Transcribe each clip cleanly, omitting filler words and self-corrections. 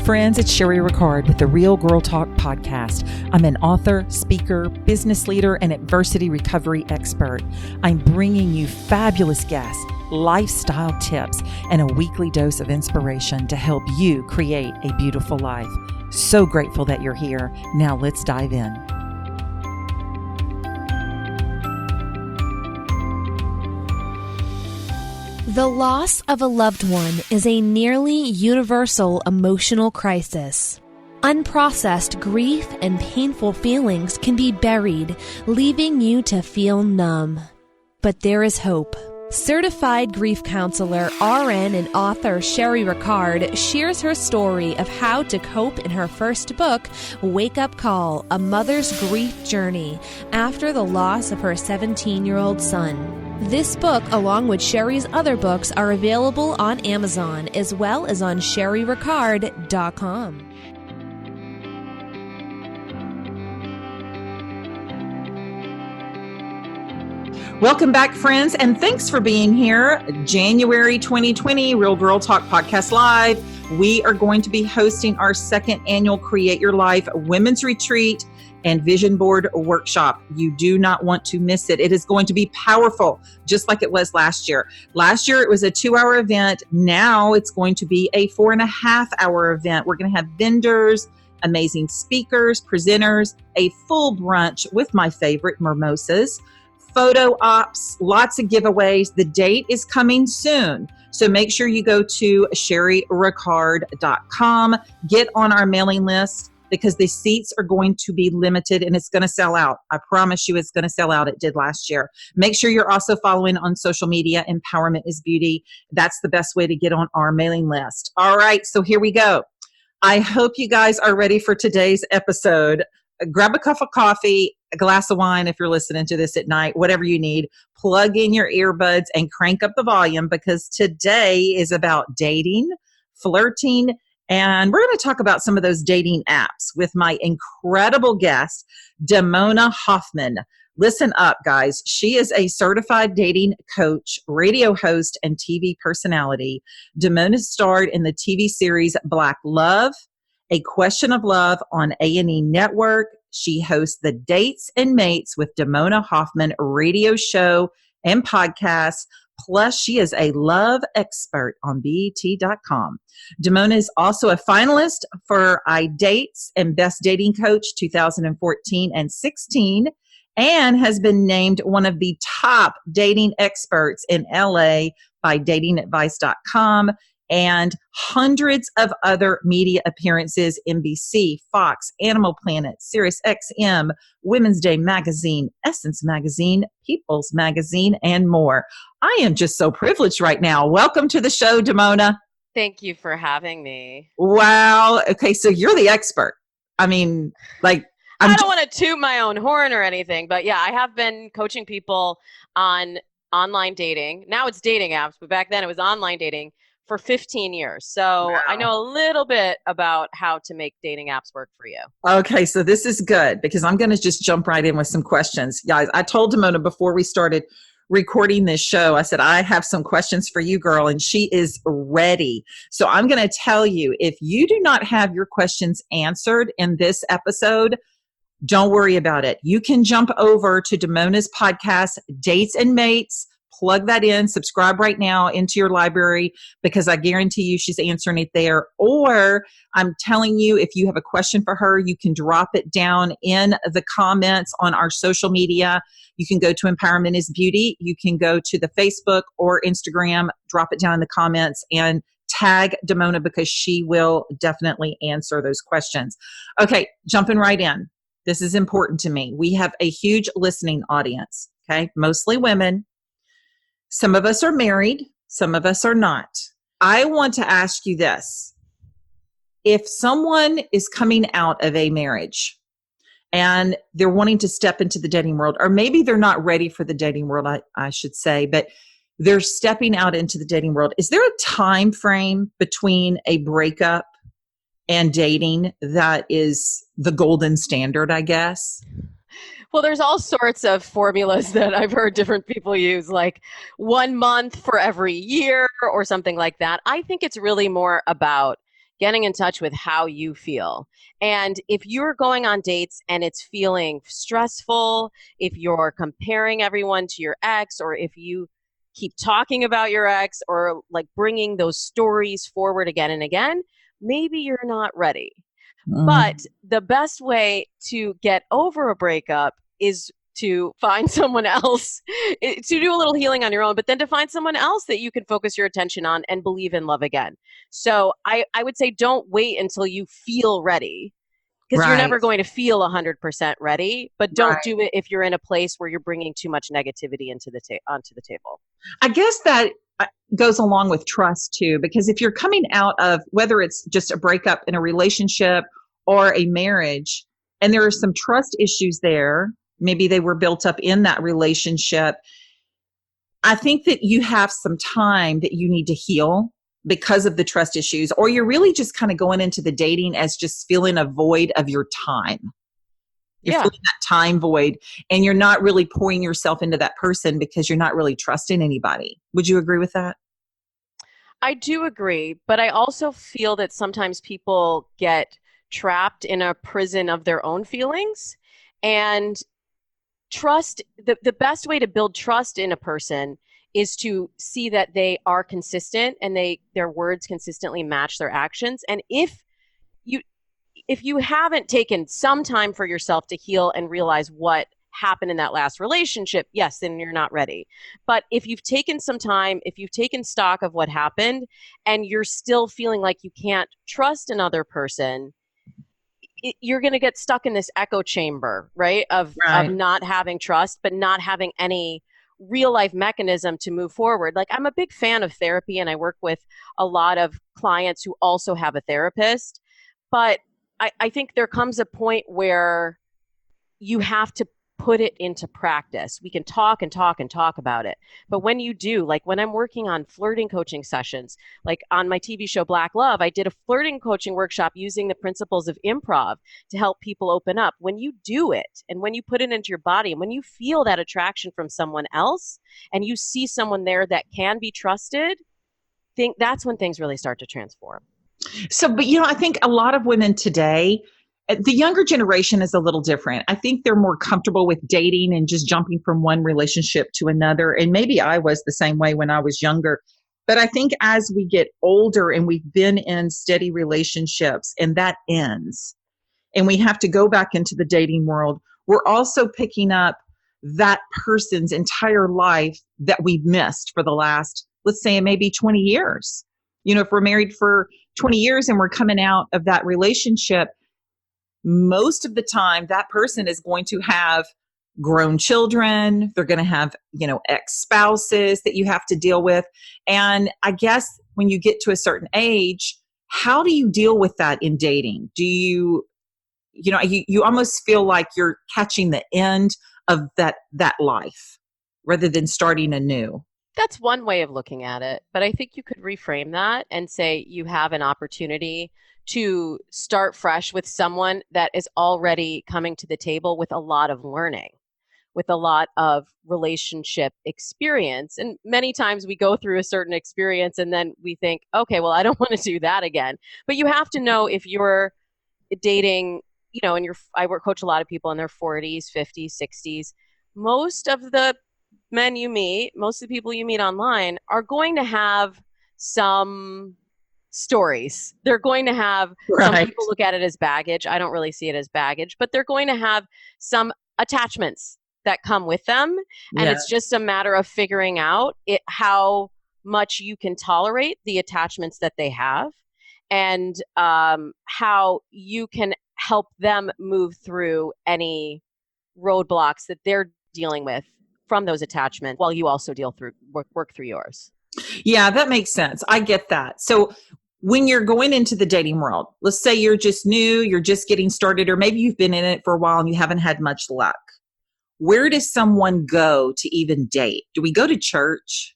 friends, it's Sherry Ricard with the Real Girl Talk podcast. I'm an author, speaker, business leader, and adversity recovery expert. I'm bringing you fabulous guests, lifestyle tips, and a weekly dose of inspiration to help you create a beautiful life. So grateful that you're here. Now let's dive in. The loss of a loved one is a nearly universal emotional crisis. Unprocessed grief and painful feelings can be buried, leaving you to feel numb. But there is hope. Certified grief counselor, RN, and author Sherry Ricard shares her story of how to cope in her first book, Wake Up Call, A Mother's Grief Journey, after the loss of her 17-year-old son. This book, along with Sherry's other books, are available on Amazon as well as on SherryRicard.com. Welcome back, friends, and thanks for being here. January 2020, Real Girl Talk Podcast Live. We are going to be hosting our second annual Create Your Life Women's Retreat and Vision Board Workshop. You do not want to miss it. It is going to be powerful, just like it was last year. Last year, it was a 2-hour event. Now it's going to be a 4.5-hour event. We're going to have vendors, amazing speakers, presenters, a full brunch with my favorite mimosas, photo ops, lots of giveaways. The date is coming soon. So make sure you go to SherryRicard.com, get on our mailing list because the seats are going to be limited and it's going to sell out. I promise you it's going to sell out. It did last year. Make sure you're also following on social media. Empowerment is Beauty. That's the best way to get on our mailing list. All right, so here we go. I hope you guys are ready for today's episode. Grab a cup of coffee, a glass of wine if you're listening to this at night, whatever you need. Plug in your earbuds and crank up the volume because today is about dating, flirting, and we're going to talk about some of those dating apps with my incredible guest, Damona Hoffman. Listen up, guys. She is a certified dating coach, radio host, and TV personality. Damona starred in the TV series Black Love, A Question of Love on A+E Network. She hosts the Dates and Mates with Damona Hoffman radio show and podcast. Plus, she is a love expert on BET.com. Damona is also a finalist for iDates and Best Dating Coach 2014 and 16, and has been named one of the top dating experts in LA by datingadvice.com. and hundreds of other media appearances, NBC, Fox, Animal Planet, Sirius XM, Women's Day Magazine, Essence Magazine, People's Magazine, and more. I am just so privileged right now. Welcome to the show, Damona. Thank you for having me. Wow. Okay, so you're the expert. I mean, I don't want to toot my own horn or anything, but yeah, I have been coaching people on online dating. Now it's dating apps, but back then it was online dating for 15 years. So wow. I know a little bit about how to make dating apps work for you. Okay, so this is good because I'm going to just jump right in with some questions. Guys, I told Damona before we started recording this show, I said, I have some questions for you, girl, and she is ready. So I'm going to tell you, if you do not have your questions answered in this episode, don't worry about it. You can jump over to Damona's podcast, Dates and Mates. Plug that in, subscribe right now into your library because I guarantee you she's answering it there. Or I'm telling you, if you have a question for her, you can drop it down in the comments on our social media. You can go to Empowerment is Beauty. You can go to the Facebook or Instagram, drop it down in the comments and tag Damona because she will definitely answer those questions. Okay, jumping right in. This is important to me. We have a huge listening audience, okay? Mostly women. Some of us are married, some of us are not. I want to ask you this. If someone is coming out of a marriage and they're wanting to step into the dating world, or maybe they're not ready for the dating world, I should say, but they're stepping out into the dating world, is there a time frame between a breakup and dating that is the golden standard, I guess? Well, there's all sorts of formulas that I've heard different people use, like 1 month for every year or something like that. I think it's really more about getting in touch with how you feel. And if you're going on dates and it's feeling stressful, if you're comparing everyone to your ex, or if you keep talking about your ex, or like bringing those stories forward again and again, maybe you're not ready. But the best way to get over a breakup is to find someone else, to do a little healing on your own, but then to find someone else that you can focus your attention on and believe in love again. So I would say don't wait until you feel ready, because you're Right. never going to feel 100% ready, but don't Right. do it if you're in a place where you're bringing too much negativity onto the table. I guess that goes along with trust too, because if you're coming out of whether it's just a breakup in a relationship or a marriage, and there are some trust issues there, maybe they were built up in that relationship. I think that you have some time that you need to heal because of the trust issues, or you're really just kind of going into the dating as just feeling a void of your time. You're Yeah, feeling that time void, and you're not really pouring yourself into that person because you're not really trusting anybody. Would you agree with that? I do agree, but I also feel that sometimes people get trapped in a prison of their own feelings. And trust, the best way to build trust in a person is to see that they are consistent and their words consistently match their actions. And you if you haven't taken some time for yourself to heal and realize what happened in that last relationship, yes, then you're not ready. But if you've taken some time, if you've taken stock of what happened and you're still feeling like you can't trust another person, you're going to get stuck in this echo chamber, right? Of Right. not having trust, but not having any real life mechanism to move forward. Like, I'm a big fan of therapy, and I work with a lot of clients who also have a therapist. But I think there comes a point where you have to put it into practice. We can talk and talk and talk about it. But when you do, like when I'm working on flirting coaching sessions, like on my TV show Black Love, I did a flirting coaching workshop using the principles of improv to help people open up. When you do it and when you put it into your body and when you feel that attraction from someone else and you see someone there that can be trusted, think that's when things really start to transform. So, but I think a lot of women today, the younger generation is a little different. I think they're more comfortable with dating and just jumping from one relationship to another. And maybe I was the same way when I was younger. But I think as we get older and we've been in steady relationships and that ends, and we have to go back into the dating world, we're also picking up that person's entire life that we've missed for the last, let's say, maybe 20 years. If we're married for 20 years and we're coming out of that relationship, most of the time that person is going to have grown children. They're going to have, ex-spouses that you have to deal with. And I guess when you get to a certain age, how do you deal with that in dating? Do you almost feel like you're catching the end of that life rather than starting anew. That's one way of looking at it, but I think you could reframe that and say you have an opportunity to start fresh with someone that is already coming to the table with a lot of learning, with a lot of relationship experience. And many times we go through a certain experience and then we think, okay, well, I don't want to do that again. But you have to know if you're dating, and coach a lot of people in their 40s, 50s, 60s. Most of the most of the people you meet online are going to have some stories. They're going to have, some Right. people look at it as baggage. I don't really see it as baggage, but they're going to have some attachments that come with them. And Yeah. it's just a matter of figuring out how much you can tolerate the attachments that they have, and how you can help them move through any roadblocks that they're dealing with from those attachments while you also work through yours. Yeah, that makes sense. I get that. So when you're going into the dating world, let's say you're just new, you're just getting started, or maybe you've been in it for a while and you haven't had much luck. Where does someone go to even date? Do we go to church?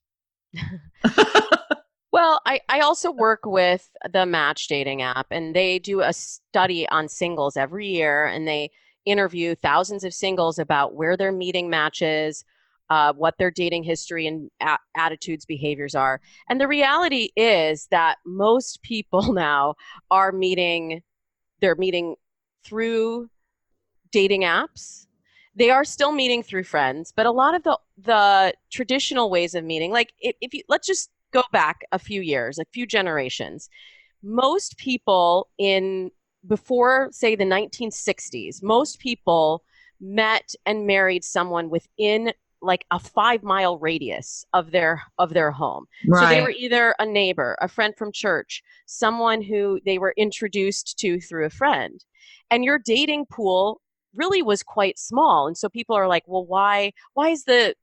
Well, I also work with the Match dating app, and they do a study on singles every year, and they interview thousands of singles about where they're meeting matches, what their dating history and attitudes, behaviors are. And the reality is that most people now are they're meeting through dating apps. They are still meeting through friends, but a lot of the traditional ways of meeting, like if you let's just go back a few years, a few generations. Most people before, say, the 1960s, most people met and married someone within like a 5-mile radius of their home. So they were Right. either a neighbor, a friend from church, someone who they were introduced to through a friend. And your dating pool really was quite small. And so people are like, well, why is the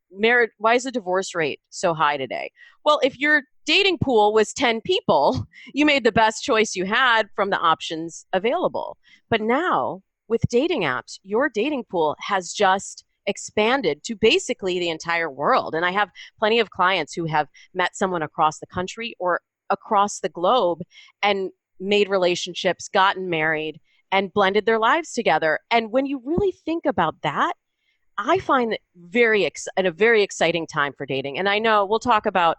divorce rate so high today? Well, if your dating pool was 10 people, you made the best choice you had from the options available. But now with dating apps, your dating pool has just expanded to basically the entire world. And I have plenty of clients who have met someone across the country or across the globe and made relationships, gotten married, and blended their lives together. And when you really think about that, I find that a very exciting time for dating. And I know we'll talk about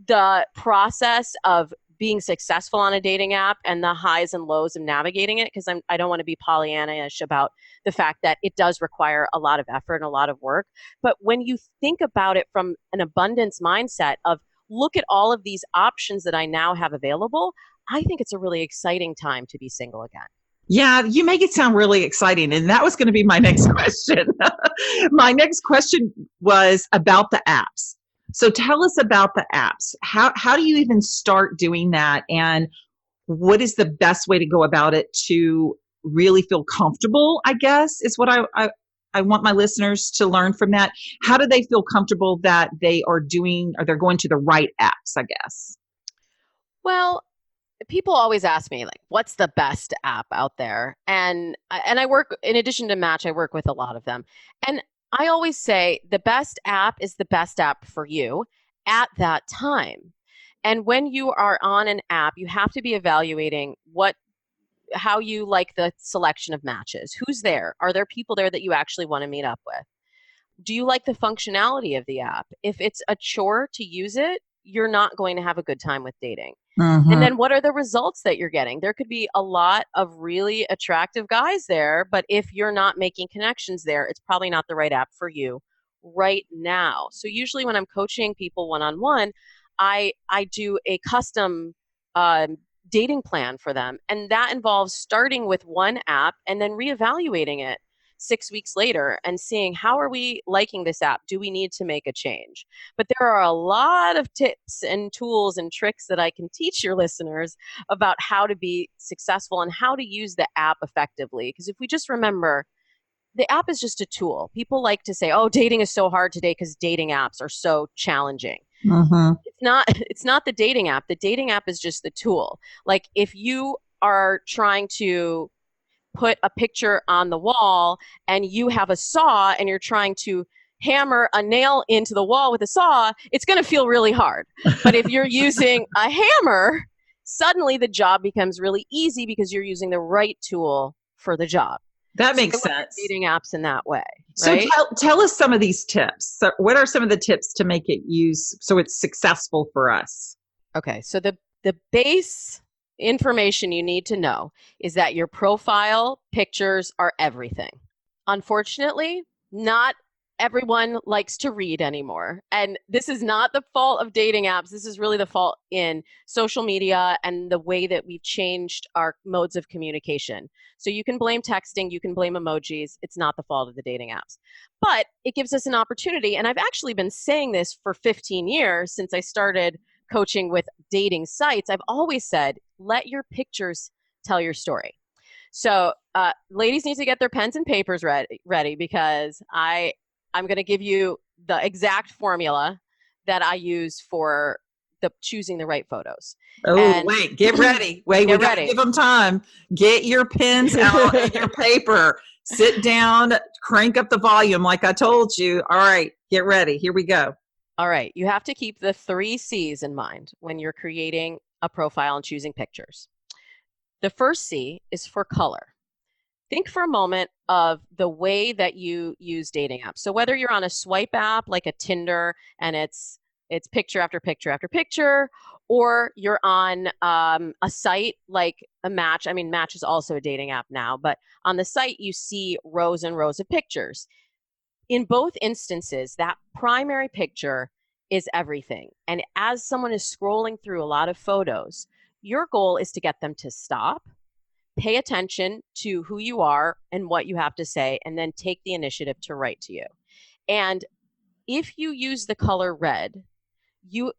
the process of being successful on a dating app and the highs and lows of navigating it, because I don't want to be Pollyanna-ish about the fact that it does require a lot of effort and a lot of work. But when you think about it from an abundance mindset of look at all of these options that I now have available, I think it's a really exciting time to be single again. Yeah, you make it sound really exciting. And that was going to be my next question. My next question was about the apps. So tell us about the apps. How do you even start doing that? And what is the best way to go about it to really feel comfortable, I guess, is what I want my listeners to learn from that. How do they feel comfortable that they are doing, or they're going to the right apps, I guess? Well, people always ask me, like, what's the best app out there? And I work, in addition to Match, I work with a lot of them. And I always say the best app is the best app for you at that time. And when you are on an app, you have to be evaluating how you like the selection of matches. Who's there? Are there people there that you actually want to meet up with? Do you like the functionality of the app? If it's a chore to use it, you're not going to have a good time with dating. And then what are the results that you're getting? There could be a lot of really attractive guys there, but if you're not making connections there, it's probably not the right app for you right now. So usually when I'm coaching people one-on-one, I do a custom dating plan for them. And that involves starting with one app and then reevaluating it 6 weeks later and seeing how are we liking this app? Do we need to make a change? But there are a lot of tips and tools and tricks that I can teach your listeners about how to be successful and how to use the app effectively. Because if we just remember, the app is just a tool. People like to say, oh, dating is so hard today because dating apps are so challenging. It's not the dating app. The dating app is just the tool. Like if you are trying to put a picture on the wall and you have a saw and you're trying to hammer a nail into the wall with a saw, it's going to feel really hard. But if you're using a hammer, suddenly the job becomes really easy because you're using the right tool for the job. That makes sense. Dating apps in that way. So right? tell us some of these tips. So what are some of the tips to make it so it's successful for us? Okay, so the base information you need to know is that your profile pictures are everything. Unfortunately, not everyone likes to read anymore. And this is not the fault of dating apps. This is really the fault in social media and the way that we've changed our modes of communication. So you can blame texting, you can blame emojis. It's not the fault of the dating apps. But it gives us an opportunity. And I've actually been saying this for 15 years since I started coaching with dating sites. I've always said, let your pictures tell your story. So ladies need to get their pens and papers ready because I'm going to give you the exact formula that I use for choosing the right photos. Wait, get ready. Wait, we got to give them time. Get your pens out and your paper. Sit down, crank up the volume like I told you. All right, get ready. Here we go. All right, you have to keep the 3 C's in mind when you're creating a profile and choosing pictures. The first C is for color. think for a moment of the way that you use dating apps. So whether you're on a swipe app like a Tinder and it's picture after picture after picture, or you're on a site like a Match. I mean, Match is also a dating app now, but on the site you see rows and rows of pictures. In both instances, that primary picture is everything. And as someone is scrolling through a lot of photos, your goal is to get them to stop, pay attention to who you are and what you have to say, and then take the initiative to write to you. And if you use the color red, you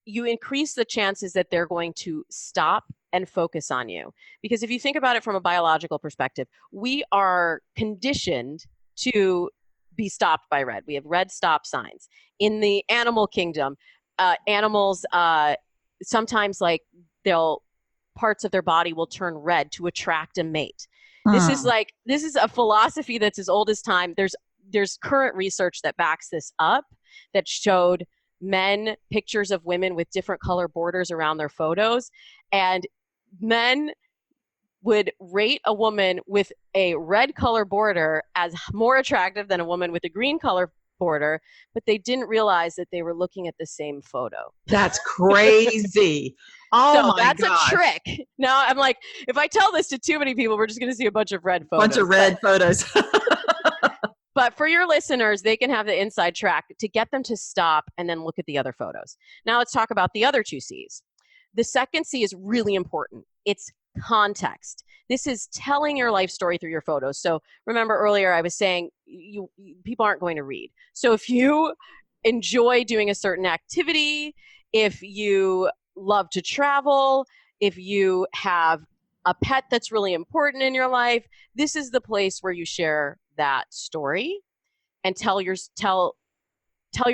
increase the chances that they're going to stop and focus on you. Because if you think about it from a biological perspective, we are conditioned to be stopped by red. We have red stop signs. In the animal kingdom, animals sometimes like they'll parts of their body will turn red to attract a mate. This is a philosophy that's as old as time. There's current research that backs this up that showed men pictures of women with different color borders around their photos, and men would rate a woman with a red color border as more attractive than a woman with a green color border, but they didn't realize that they were looking at the same photo. That's crazy. Oh so my that's gosh. a trick. Now I'm like, if I tell this to too many people, we're just going to see a bunch of red photos. Bunch of red photos. But for your listeners, they can have the inside track to get them to stop and then look at the other photos. Now let's talk about the other two C's. The second C is really important. It's context. This is telling your life story through your photos. So remember earlier I was saying people aren't going to read. So if you enjoy doing a certain activity, if you love to travel, if you have a pet that's really important in your life, this is the place where you share that story and tell your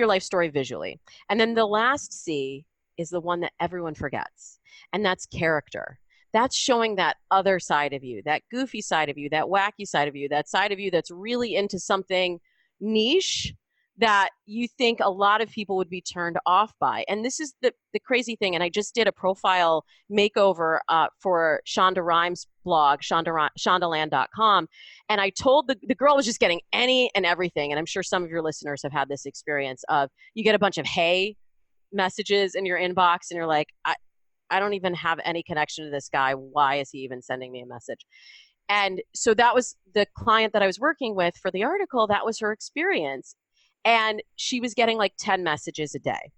life story visually. And then the last C is the one that everyone forgets, and that's character. That's showing that other side of you, that goofy side of you, that wacky side of you, that side of you that's really into something niche that you think a lot of people would be turned off by. And this is the crazy thing. And I just did a profile makeover for Shonda Rhimes' blog, shondaland.com. And I told the girl was just getting any and everything. And I'm sure some of your listeners have had this experience of you get a bunch of hey messages in your inbox and you're like, I don't even have any connection to this guy. Why is he even sending me a message? And so that was the client that I was working with for the article. That was her experience. And she was getting like 10 messages a day.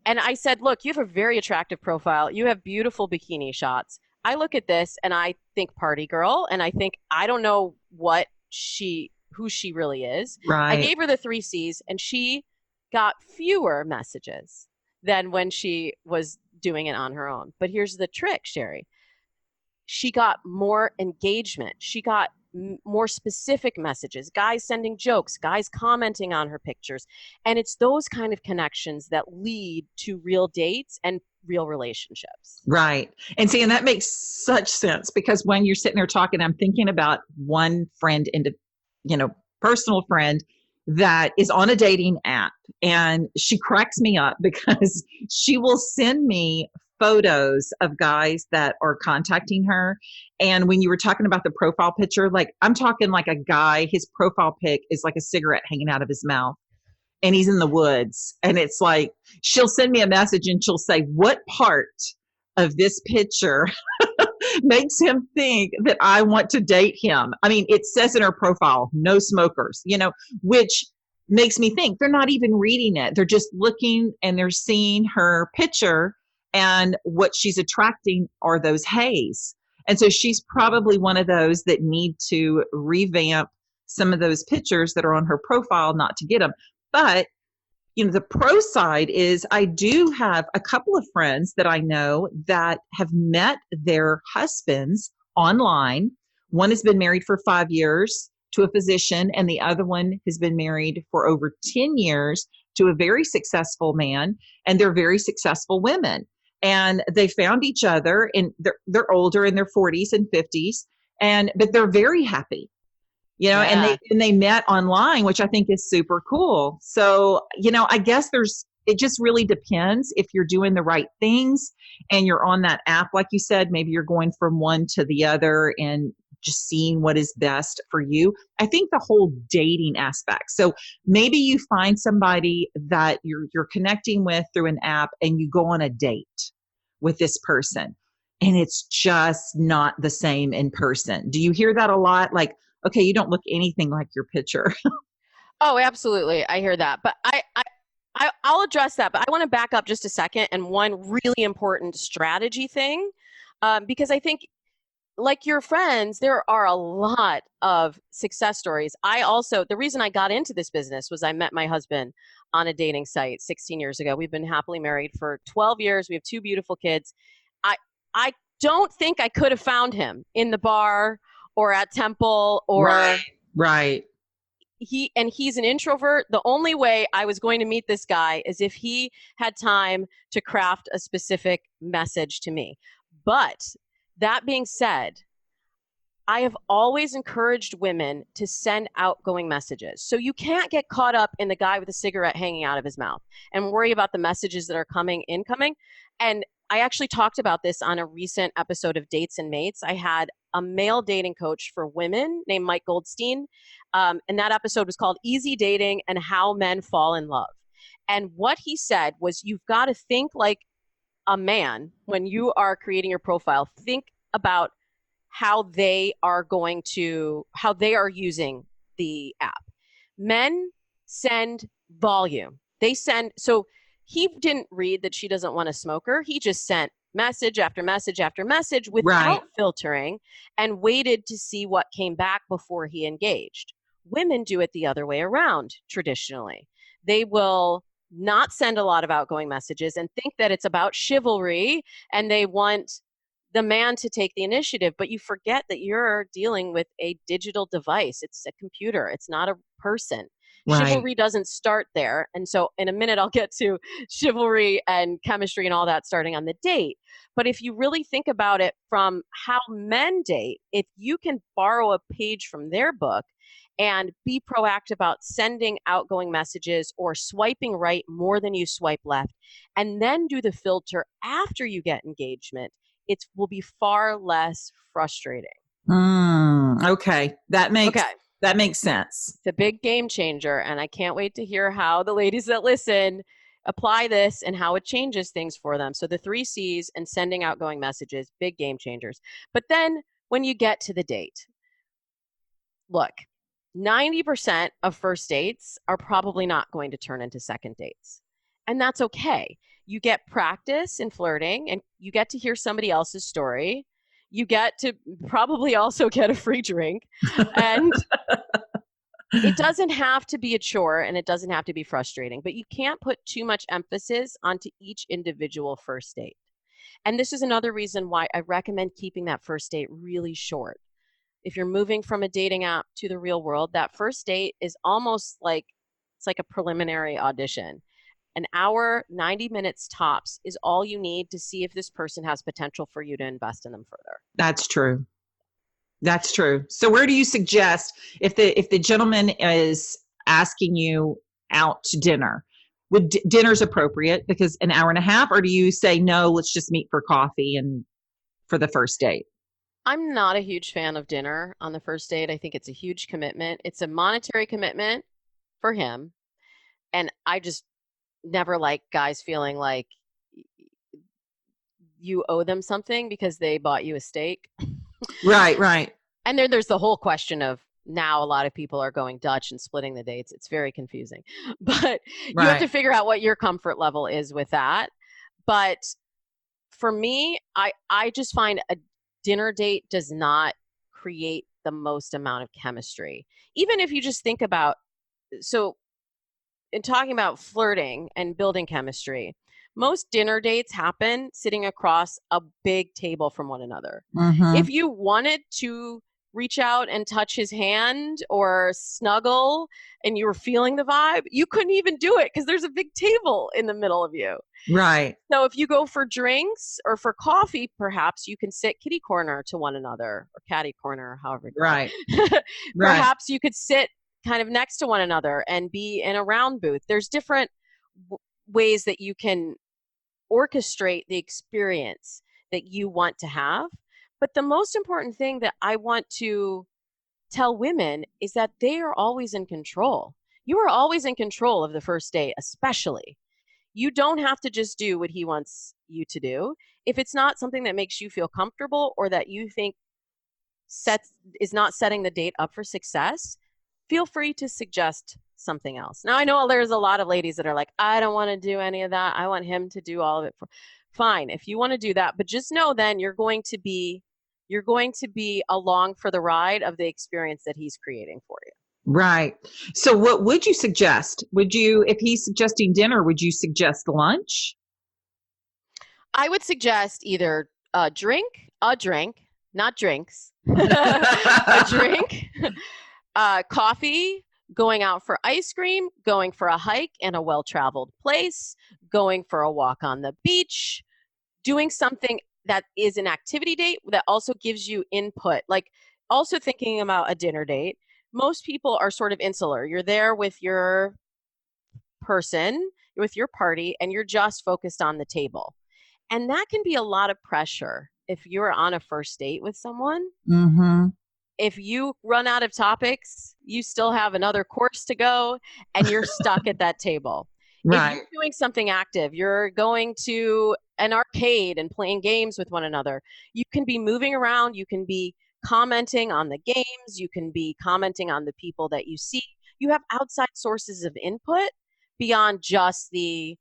And I said, look, you have a very attractive profile. You have beautiful bikini shots. I look at this and I think party girl. And I think, I don't know who she really is. Right. I gave her the 3 C's and she got fewer messages than when she was doing it on her own. But here's the trick, Sherry. She got more engagement. She got more specific messages, guys sending jokes, guys commenting on her pictures. And it's those kind of connections that lead to real dates and real relationships. Right. And see, and that makes such sense because when you're sitting there talking, I'm thinking about one friend personal friend that is on a dating app, and she cracks me up because she will send me photos of guys that are contacting her. And when you were talking about the profile picture, like I'm talking like a guy, his profile pic is like a cigarette hanging out of his mouth and he's in the woods. And it's like, she'll send me a message and she'll say, what part of this picture makes him think that I want to date him? I mean, it says in her profile, no smokers, which makes me think they're not even reading it. They're just looking and they're seeing her picture, and what she's attracting are those hays. And so she's probably one of those that need to revamp some of those pictures that are on her profile, not to get them. But the pro side is I do have a couple of friends that I know that have met their husbands online. One has been married for 5 years to a physician, and the other one has been married for over 10 years to a very successful man, and they're very successful women. And they found each other, and they're older in their 40s and 50s, but they're very happy. And they met online, which I think is super cool. So, I guess it just really depends if you're doing the right things and you're on that app. Like you said, maybe you're going from one to the other and just seeing what is best for you. I think the whole dating aspect. So maybe you find somebody that you're connecting with through an app and you go on a date with this person and it's just not the same in person. Do you hear that a lot? Like, okay, you don't look anything like your picture. Oh, absolutely. I hear that. But I'll address that. But I want to back up just a second and one really important strategy thing, because I think, like your friends, there are a lot of success stories. The reason I got into this business was I met my husband on a dating site 16 years ago. We've been happily married for 12 years. We have two beautiful kids. I, I don't think I could have found him in the bar or at Temple or Right. he's an introvert. The only way I was going to meet this guy is if he had time to craft a specific message to me. But that being said, I have always encouraged women to send outgoing messages. So you can't get caught up in the guy with a cigarette hanging out of his mouth and worry about the messages that are incoming. And I actually talked about this on a recent episode of Dates and Mates. I had a male dating coach for women named Mike Goldstein. And that episode was called Easy Dating and How Men Fall in Love. And what he said was, you've got to think like a man when you are creating your profile. Think about how they are using the app. Men send volume. So he didn't read that she doesn't want a smoker. He just sent message after message after message without filtering and waited to see what came back before he engaged. Women do it the other way around traditionally. They will not send a lot of outgoing messages and think that it's about chivalry and they want the man to take the initiative, but you forget that you're dealing with a digital device. It's a computer. It's not a person. Right. Chivalry doesn't start there. And so in a minute, I'll get to chivalry and chemistry and all that starting on the date. But if you really think about it from how men date, if you can borrow a page from their book and be proactive about sending outgoing messages or swiping right more than you swipe left, and then do the filter after you get engagement, it will be far less frustrating. Okay. That makes sense. It's a big game changer. And I can't wait to hear how the ladies that listen apply this and how it changes things for them. So the 3 C's and sending outgoing messages, big game changers. But then when you get to the date, look, 90% of first dates are probably not going to turn into second dates. And that's okay. You get practice in flirting and you get to hear somebody else's story. You get to probably also get a free drink. And it doesn't have to be a chore and it doesn't have to be frustrating, but you can't put too much emphasis onto each individual first date. And this is another reason why I recommend keeping that first date really short. If you're moving from a dating app to the real world, that first date is almost like, it's like a preliminary audition. An hour, 90 minutes tops is all you need to see if this person has potential for you to invest in them further. That's true. That's true. So where do you suggest if the gentleman is asking you out to dinner, would dinner's appropriate because an hour and a half, or do you say, no, let's just meet for coffee and for the first date? I'm not a huge fan of dinner on the first date. I think it's a huge commitment. It's a monetary commitment for him. And I just never like guys feeling like you owe them something because they bought you a steak. Right. And then there's the whole question of, now a lot of people are going Dutch and splitting the dates. It's very confusing. But you have to figure out what your comfort level is with that. But for me, I just find a dinner date does not create the most amount of chemistry. Even if you just think about, so in talking about flirting and building chemistry, most dinner dates happen sitting across a big table from one another. Mm-hmm. If you wanted to reach out and touch his hand or snuggle and you were feeling the vibe, you couldn't even do it because there's a big table in the middle of you. Right. So if you go for drinks or for coffee, perhaps you can sit kitty corner to one another or catty corner, however. Right. Perhaps you could sit kind of next to one another and be in a round booth. There's different ways that you can orchestrate the experience that you want to have. But the most important thing that I want to tell women is that they are always in control. You are always in control of the first date, especially. You don't have to just do what he wants you to do. If it's not something that makes you feel comfortable or that you think is not setting the date up for success, feel free to suggest something else. Now, I know there's a lot of ladies that are like, I don't want to do any of that. I want him to do all of it. Fine, if you want to do that, but just know then you're going to be along for the ride of the experience that he's creating for you. Right. So what would you suggest? If he's suggesting dinner, would you suggest lunch? I would suggest either a drink, not drinks, a drink, coffee, going out for ice cream, going for a hike in a well-traveled place, going for a walk on the beach, doing something that is an activity date that also gives you input. Like also thinking about a dinner date. Most people are sort of insular. You're there with your person, with your party, and you're just focused on the table. And that can be a lot of pressure if you're on a first date with someone. Mm-hmm. If you run out of topics, you still have another course to go and you're stuck at that table. Right. If you're doing something active, you're going to an arcade and playing games with one another. You can be moving around. You can be commenting on the games. You can be commenting on the people that you see. You have outside sources of input beyond just the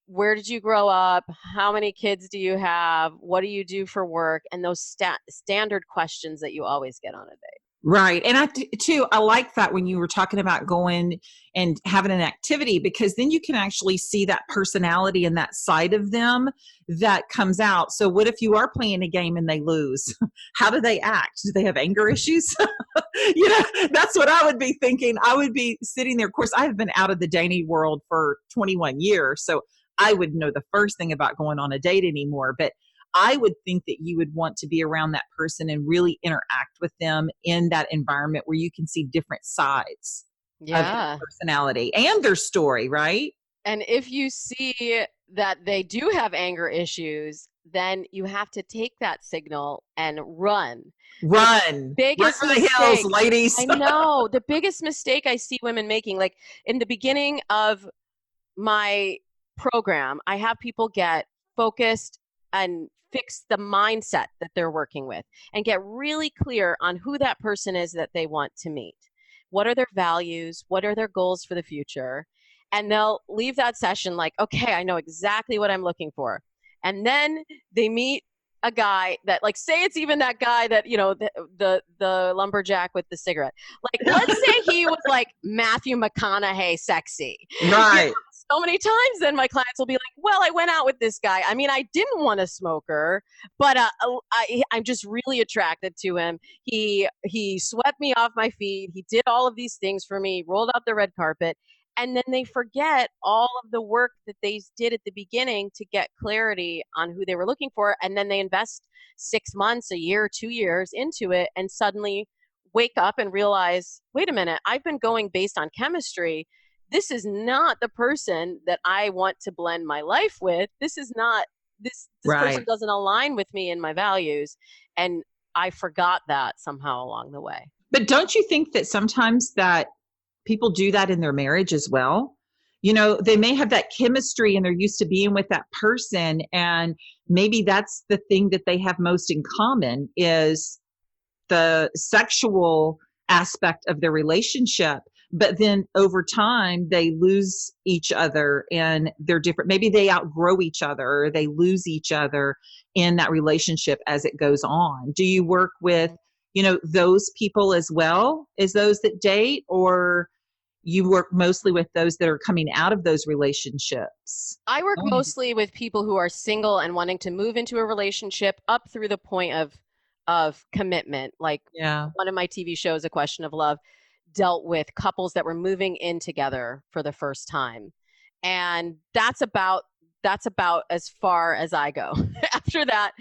where did you grow up? How many kids do you have? What do you do for work? And those standard questions that you always get on a date. Right. And I like that when you were talking about going and having an activity, because then you can actually see that personality and that side of them that comes out. So what if you are playing a game and they lose? How do they act? Do they have anger issues? That's what I would be thinking. I would be sitting there. Of course, I have been out of the dating world for 21 years. So I would know the first thing about going on a date anymore. But I would think that you would want to be around that person and really interact with them in that environment where you can see different sides of their personality and their story, right? And if you see that they do have anger issues, then you have to take that signal and run. Run. Biggest Run for the hills, ladies. I know. The biggest mistake I see women making, like in the beginning of my program, I have people get focused and fix the mindset that they're working with and get really clear on who that person is that they want to meet. What are their values? What are their goals for the future? And they'll leave that session like, okay, I know exactly what I'm looking for. And then they meet a guy that, like, say it's even that guy that, the lumberjack with the cigarette. Like, let's say he was like Matthew McConaughey sexy. Right. So many times then my clients will be like, well, I went out with this guy. I mean, I didn't want a smoker, but I'm just really attracted to him. He swept me off my feet. He did all of these things for me, rolled out the red carpet. And then they forget all of the work that they did at the beginning to get clarity on who they were looking for. And then they invest 6 months, a year, 2 years into it and suddenly wake up and realize, wait a minute, I've been going based on chemistry. This is not the person that I want to blend my life with. This is not, this person doesn't align with me and my values. And I forgot that somehow along the way. But don't you think that sometimes that people do that in their marriage as well? They may have that chemistry and they're used to being with that person. And maybe that's the thing that they have most in common is the sexual aspect of their relationship. But then over time, they lose each other and they're different. Maybe they outgrow each other or they lose each other in that relationship as it goes on. Do you work with, those people as well as those that date, or you work mostly with those that are coming out of those relationships? I work mostly with people who are single and wanting to move into a relationship up through the point of commitment. Like one of my TV shows, A Question of Love, dealt with couples that were moving in together for the first time. And that's about as far as I go. After that,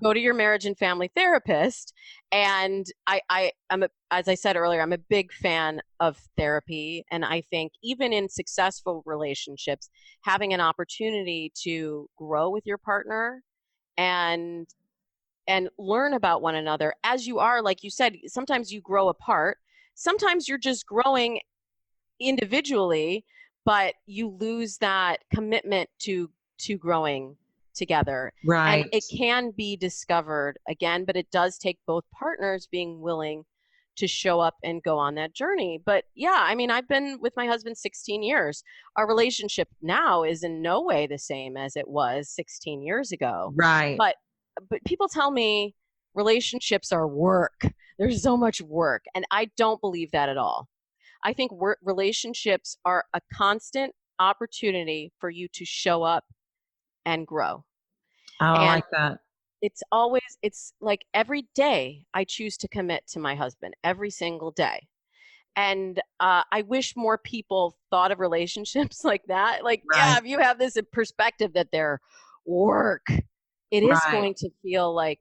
go to your marriage and family therapist. And as I said earlier, I'm a big fan of therapy. And I think even in successful relationships, having an opportunity to grow with your partner and and learn about one another as you are. Like you said, sometimes you grow apart. Sometimes you're just growing individually, but you lose that commitment to growing together. And Right. it can be discovered again, but it does take both partners being willing to show up and go on that journey. But yeah, I mean, I've been with my husband 16 years. Our relationship now is in no way the same as it was 16 years ago. Right. But people tell me relationships are work. There's so much work, and I don't believe that at all. I think relationships are a constant opportunity for you to show up and grow. I And like that. it's like every day I choose to commit to my husband every single day. And I wish more people thought of relationships like that. Like, yeah, Right. if you have this in perspective that they're work, it is Right. going to feel like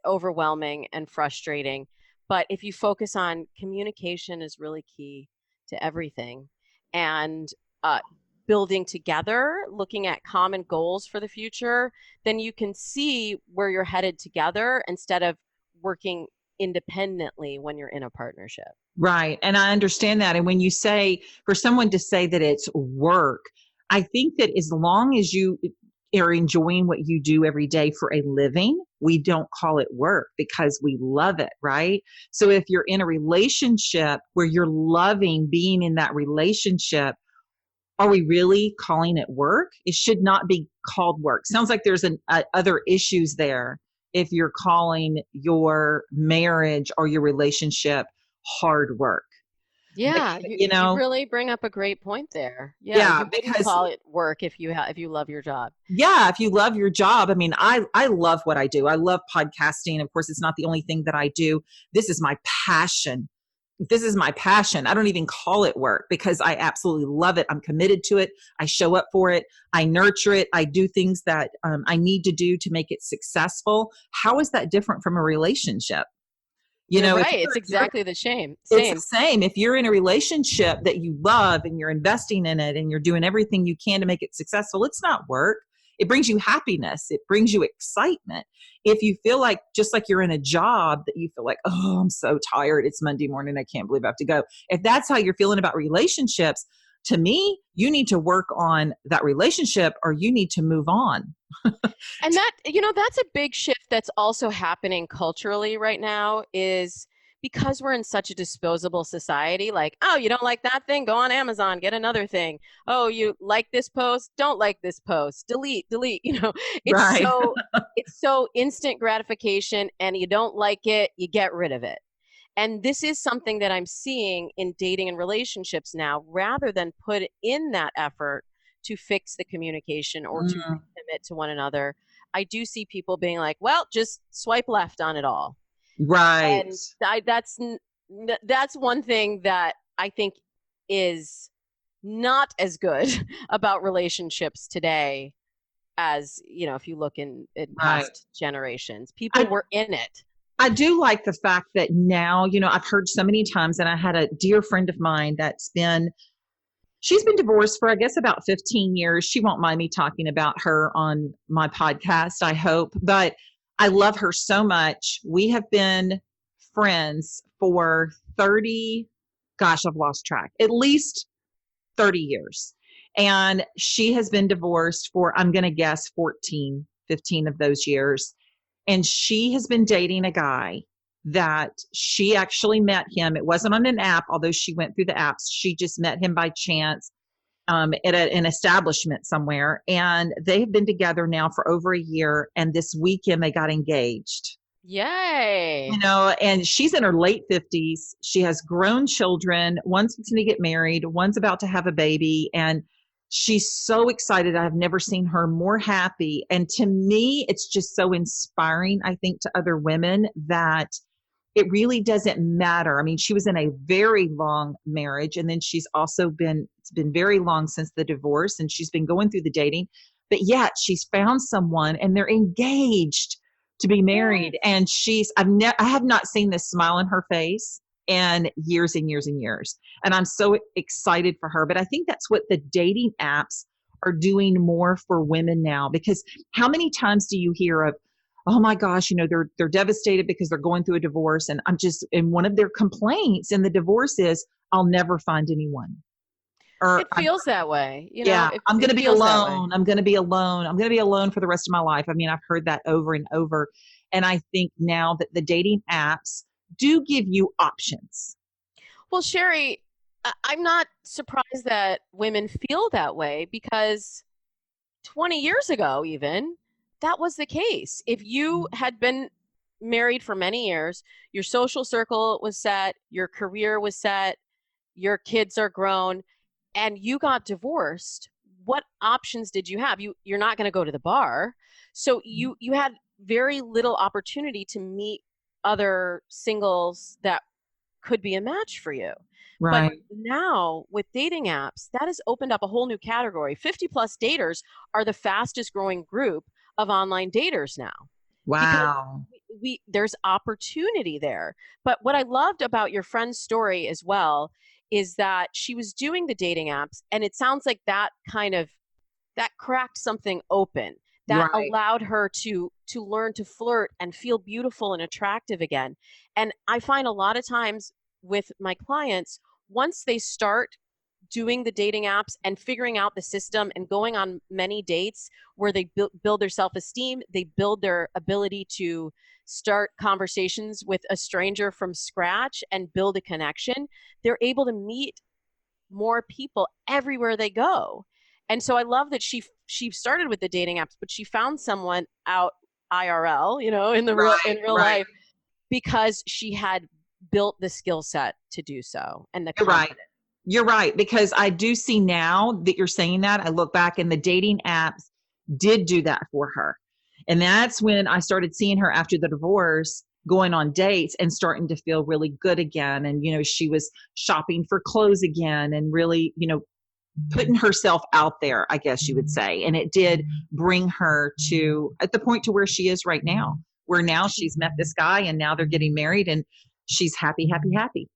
overwhelming and frustrating. But if you focus on communication is really key to everything, and uh, building together, looking at common goals for the future, then you can see where you're headed together instead of working independently when you're in a partnership. Right. And I understand that. And when you say, for someone to say that it's work, I think that as long as you are enjoying what you do every day for a living, we don't call it work because we love it. Right. So if you're in a relationship where you're loving being in that relationship, are we really calling it work? It should not be called work. Sounds like there's other issues there if you're calling your marriage or your relationship hard work. Yeah, You you know, really bring up a great point there. Yeah, yeah, you wouldn't because call it work if if you love your job. yeah, if you love your job, I mean, I love what I do. I love podcasting. Of course, it's not the only thing that I do. This is my passion. This is my passion. I don't even call it work because I absolutely love it. I'm committed to it. I show up for it. I nurture it. I do things that I need to do to make it successful. How is that different from a relationship? You You're know, right. It's exactly the same. it's the Same. same. If you're in a relationship that you love and you're investing in it and you're doing everything you can to make it successful, it's not work. It brings you happiness. It brings you excitement. If you feel like, just like you're in a job that you feel like, oh, I'm so tired. It's Monday morning. I can't believe I have to go. If that's how you're feeling about relationships, to me, you need to work on that relationship or you need to move on. And that, that's a big shift that's also happening culturally right now is because we're in such a disposable society. Like, oh, you don't like that thing? Go on Amazon, get another thing. Oh, you like this post? Don't like this post. Delete, delete. It's Right. so instant gratification, and you don't like it, you get rid of it. And this is something that I'm seeing in dating and relationships now, rather than put in that effort to fix the communication or to Mm, recommit to one another. I do see people being like, well, just swipe left on it all. right. And that's one thing that I think is not as good about relationships today as, if you look in Right. past generations. People I were in it. I do like the fact that now, I've heard so many times, and I had a dear friend of mine she's been divorced for, I guess, about 15 years. She won't mind me talking about her on my podcast, I hope, but I love her so much. We have been friends for 30, gosh, I've lost track, at least 30 years. And she has been divorced for, I'm going to guess, 14, 15 of those years. And she has been dating a guy that she actually met him. It wasn't on an app, although she went through the apps. She just met him by chance at an establishment somewhere. And they've been together now for over a year. And this weekend they got engaged. Yay. And she's in her late 50s. She has grown children. One's going to get married, one's about to have a baby. And she's so excited. I've never seen her more happy. And to me, it's just so inspiring, I think, to other women that it really doesn't matter. I mean, she was in a very long marriage, and then it's been very long since the divorce, and she's been going through the dating, but yet she's found someone and they're engaged to be Yes. married. And I have not seen this smile on her face in years and years and years. And I'm so excited for her. But I think that's what the dating apps are doing more for women now, because how many times do you hear of, oh my gosh, they're devastated because they're going through a divorce. And and one of their complaints in the divorce is, I'll never find anyone. Or It feels that way. yeah, I'm going It to be feels that way. alone. I'm going to be alone. I'm going to be alone for the rest of my life. I mean, I've heard that over and over. And I think now that the dating apps do give you options. Well, Sherry, I'm not surprised that women feel that way because 20 years ago, even, that was the case. If you had been married for many years, your social circle was set, your career was set, your kids are grown, and you got divorced, what options did you have? You're not going to go to the bar. So you had very little opportunity to meet other singles that could be a match for you. But Right. now with dating apps, that has opened up a whole new category. 50 plus daters are the fastest growing group of online daters now because Wow. there's opportunity there. But what I loved about your friend's story as well is that she was doing the dating apps, and it sounds like that cracked something open that Right. allowed her to learn to flirt and feel beautiful and attractive again. And I find a lot of times with my clients, once they start doing the dating apps and figuring out the system and going on many dates where they build their self-esteem, they build their ability to start conversations with a stranger from scratch and build a connection, they're able to meet more people everywhere they go. And so I love that she started with the dating apps, but she found someone out IRL, in Right. real Right. life because she had built the skill set to do so and the You're right. confidence. You're right. Because I do see now that you're saying that, I look back and the dating apps did do that for her. And that's when I started seeing her after the divorce going on dates and starting to feel really good again. And, she was shopping for clothes again and really, putting herself out there, I guess you would say. And it did bring her to at the point to where she is right now, where now she's met this guy and now they're getting married and she's happy, happy, happy.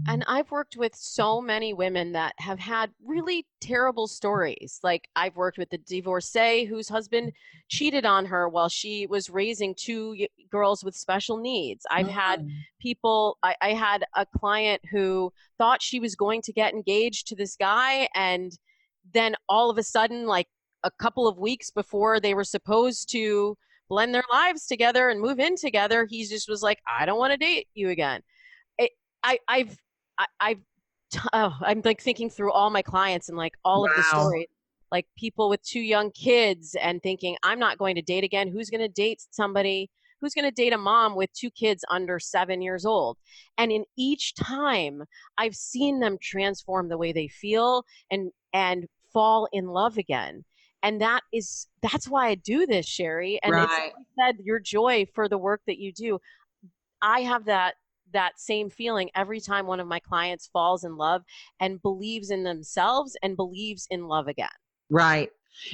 And I've worked with so many women that have had really terrible stories. Like I've worked with the divorcee whose husband cheated on her while she was raising two girls with special needs. I've had people, I had a client who thought she was going to get engaged to this guy. And then all of a sudden, like a couple of weeks before they were supposed to blend their lives together and move in together, he just was like, I don't want to date you again. it, I'm like thinking through all my clients and like all of the Wow. stories, like people with two young kids and thinking, I'm not going to date again. Who's going to date somebody? Who's going to date a mom with two kids under 7 years old? And in each time, I've seen them transform the way they feel and fall in love again. And that's why I do this, Sherry. And it's like Right. you said, your joy for the work that you do. I have that same feeling every time one of my clients falls in love and believes in themselves and believes in love again. Right.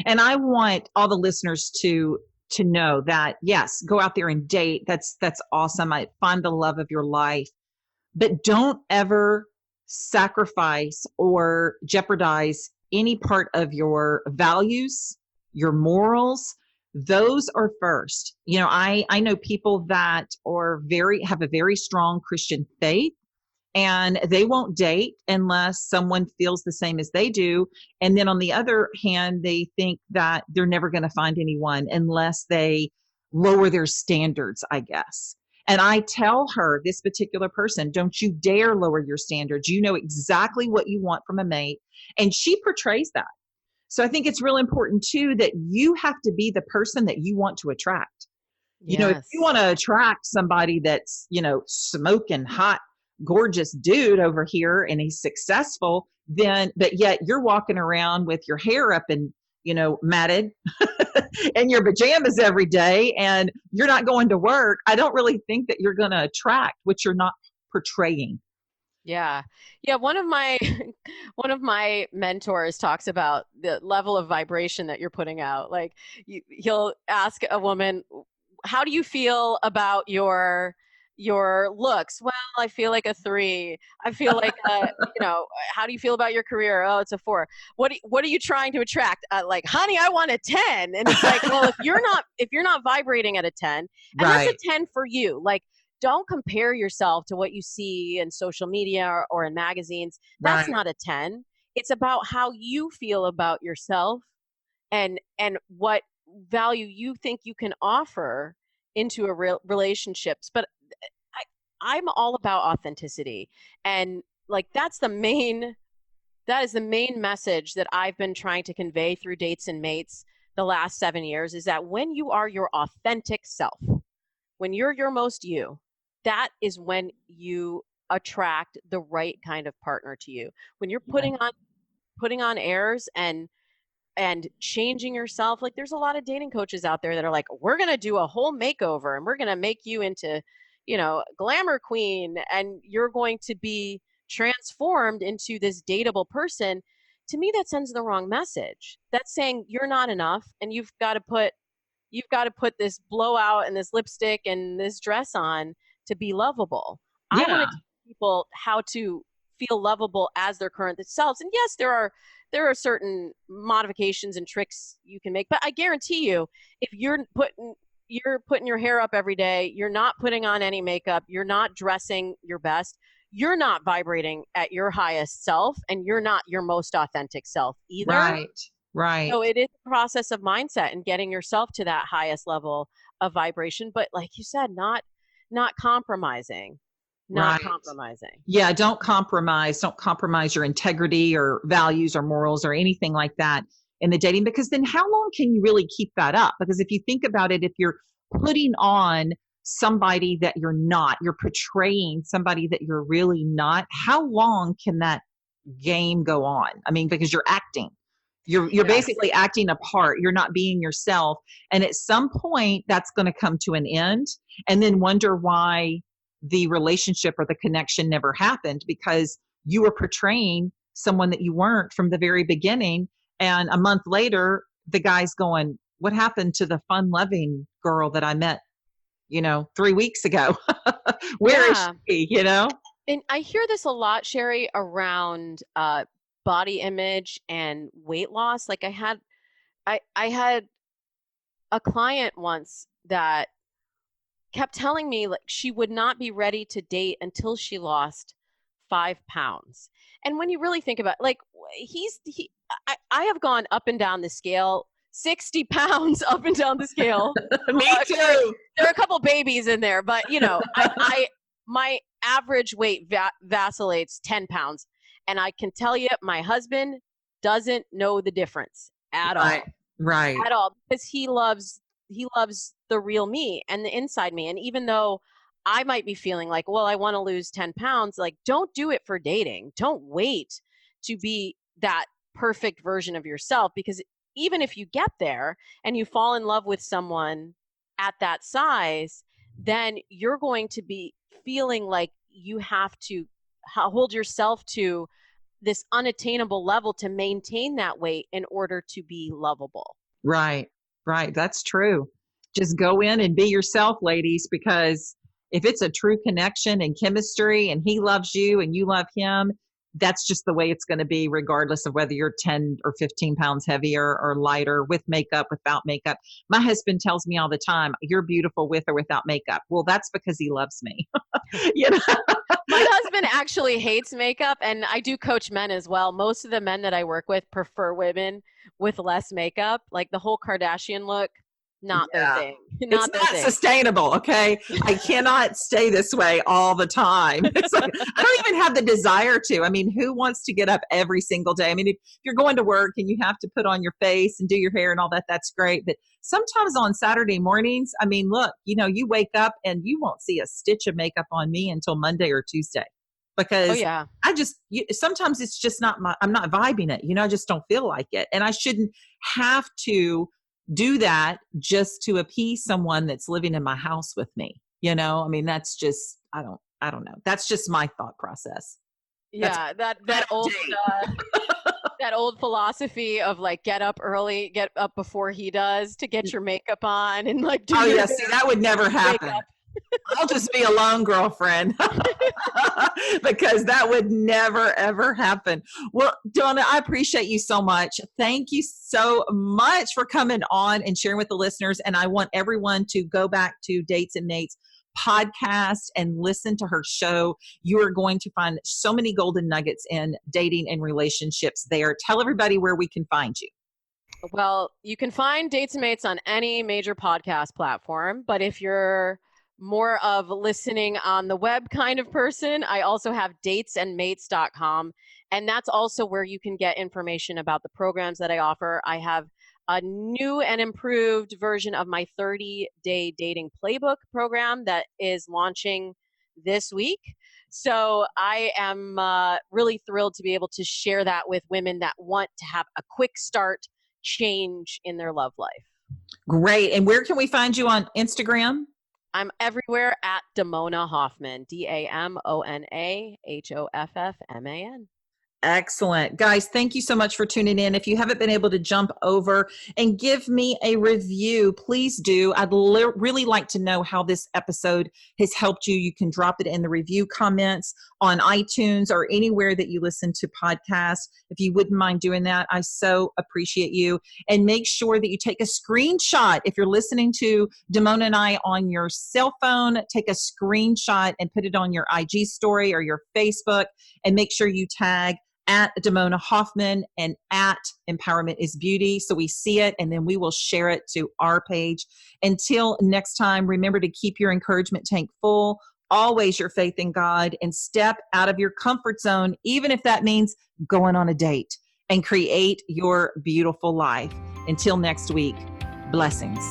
And I want all the listeners to know that yes, go out there and date. That's awesome. I find the love of your life, but don't ever sacrifice or jeopardize any part of your values, your morals. Those are first. I know people that have a very strong Christian faith and they won't date unless someone feels the same as they do. And then on the other hand, they think that they're never going to find anyone unless they lower their standards, I guess. And I tell her, this particular person, don't you dare lower your standards. You know exactly what you want from a mate. And she portrays that. So I think it's real important too that you have to be the person that you want to attract. If Yes. you want to attract somebody that's, smoking hot, gorgeous dude over here and he's successful, but yet you're walking around with your hair up and, matted and your pajamas every day and you're not going to work, I don't really think that you're going to attract what you're not portraying. Yeah. Yeah. One of my one of my mentors talks about the level of vibration that you're putting out. Like he'll ask a woman, how do you feel about your your looks. Well, I feel like a 3. I feel like, how do you feel about your career? Oh, it's a 4. What are you trying to attract? Like, honey, I want a 10. And it's like, well, if you're not vibrating at a 10, and that's a 10 for you. Like, don't compare yourself to what you see in social media or in magazines. That's not a 10. It's about how you feel about yourself and what value you think you can offer into a relationships. But I'm all about authenticity, and like that is the main message that I've been trying to convey through Dates and Mates the last 7 years, is that when you are your authentic self, when you're your most you, that is when you attract the right kind of partner to you. When you're putting on airs and changing yourself, like there's a lot of dating coaches out there that are like, we're going to do a whole makeover and we're going to make you into, glamour queen, and you're going to be transformed into this dateable person. To me, that sends the wrong message. That's saying you're not enough and you've got to put this blowout and this lipstick and this dress on to be lovable. I want to teach people how to feel lovable as their current selves. And yes, there are certain modifications and tricks you can make, but I guarantee you, if you're putting your hair up every day, you're not putting on any makeup, you're not dressing your best, you're not vibrating at your highest self, and you're not your most authentic self either. Right. So it is a process of mindset and getting yourself to that highest level of vibration. But like you said, not compromising. Compromising. Yeah, don't compromise. Don't compromise your integrity or values or morals or anything like that in the dating, because then how long can you really keep that up? Because if you think about it, if you're putting on somebody that you're not, you're portraying somebody that you're really not, how long can that game go on? I mean, because you're acting. You're basically acting a part. You're not being yourself. And at some point, that's going to come to an end, and then wonder why the relationship or the connection never happened, because you were portraying someone that you weren't from the very beginning. And a month later, the guy's going, what happened to the fun-loving girl that I met, 3 weeks ago? Where is she, And I hear this a lot, Sherry, around body image and weight loss. Like I had a client once that kept telling me like she would not be ready to date until she lost 5 pounds. And when you really think about it, like I have gone up and down the scale 60 pounds up and down the scale. Me too. There are a couple babies in there, but my average weight vacillates 10 pounds. And I can tell you, my husband doesn't know the difference at all. Right. At all. Because he loves the real me and the inside me. And even though I might be feeling like, well, I want to lose 10 pounds, like, don't do it for dating. Don't wait to be that perfect version of yourself, because even if you get there and you fall in love with someone at that size, then you're going to be feeling like you have to hold yourself to this unattainable level to maintain that weight in order to be lovable. Right. That's true. Just go in and be yourself, ladies, because if it's a true connection and chemistry and he loves you and you love him, that's just the way it's going to be, regardless of whether you're 10 or 15 pounds heavier or lighter, with makeup, without makeup. My husband tells me all the time, you're beautiful with or without makeup. Well, that's because he loves me. My husband actually hates makeup, and I do coach men as well. Most of the men that I work with prefer women with less makeup, like the whole Kardashian look. Not their thing. It's not sustainable, okay? I cannot stay this way all the time. It's like, I don't even have the desire to. I mean, who wants to get up every single day? I mean, if you're going to work and you have to put on your face and do your hair and all that, that's great. But sometimes on Saturday mornings, I mean, look, you wake up and you won't see a stitch of makeup on me until Monday or Tuesday. Because sometimes it's just I'm not vibing it. I just don't feel like it. And I shouldn't have to do that just to appease someone that's living in my house with me. I mean, that's just, I don't know. That's just my thought process. Yeah. That old, that old philosophy of like, get up early, get up before he does to get your makeup on and like, see, that would never happen. I'll just be a lone girlfriend because that would never, ever happen. Well, Donna, I appreciate you so much. Thank you so much for coming on and sharing with the listeners. And I want everyone to go back to Dates and Nates podcast and listen to her show. You are going to find so many golden nuggets in dating and relationships there. Tell everybody where we can find you. Well, you can find Dates and Mates on any major podcast platform, but if you're more of listening on the web kind of person, I also have datesandmates.com, and that's also where you can get information about the programs that I offer. I have a new and improved version of my 30-day dating playbook program that is launching this week. So I am really thrilled to be able to share that with women that want to have a quick start change in their love life. Great. And where can we find you on Instagram? I'm everywhere at Damona Hoffman, DamonaHoffman. Excellent. Guys, thank you so much for tuning in. If you haven't been able to jump over and give me a review, please do. I'd really like to know how this episode has helped you. You can drop it in the review comments on iTunes or anywhere that you listen to podcasts. If you wouldn't mind doing that, I so appreciate you. And make sure that you take a screenshot. If you're listening to Damona and I on your cell phone, take a screenshot and put it on your IG story or your Facebook, and make sure you tag at Damona Hoffman and at Empowerment is Beauty, so we see it, and then we will share it to our page. Until next time, remember to keep your encouragement tank full, always your faith in God, and step out of your comfort zone, even if that means going on a date, and create your beautiful life. Until next week, blessings.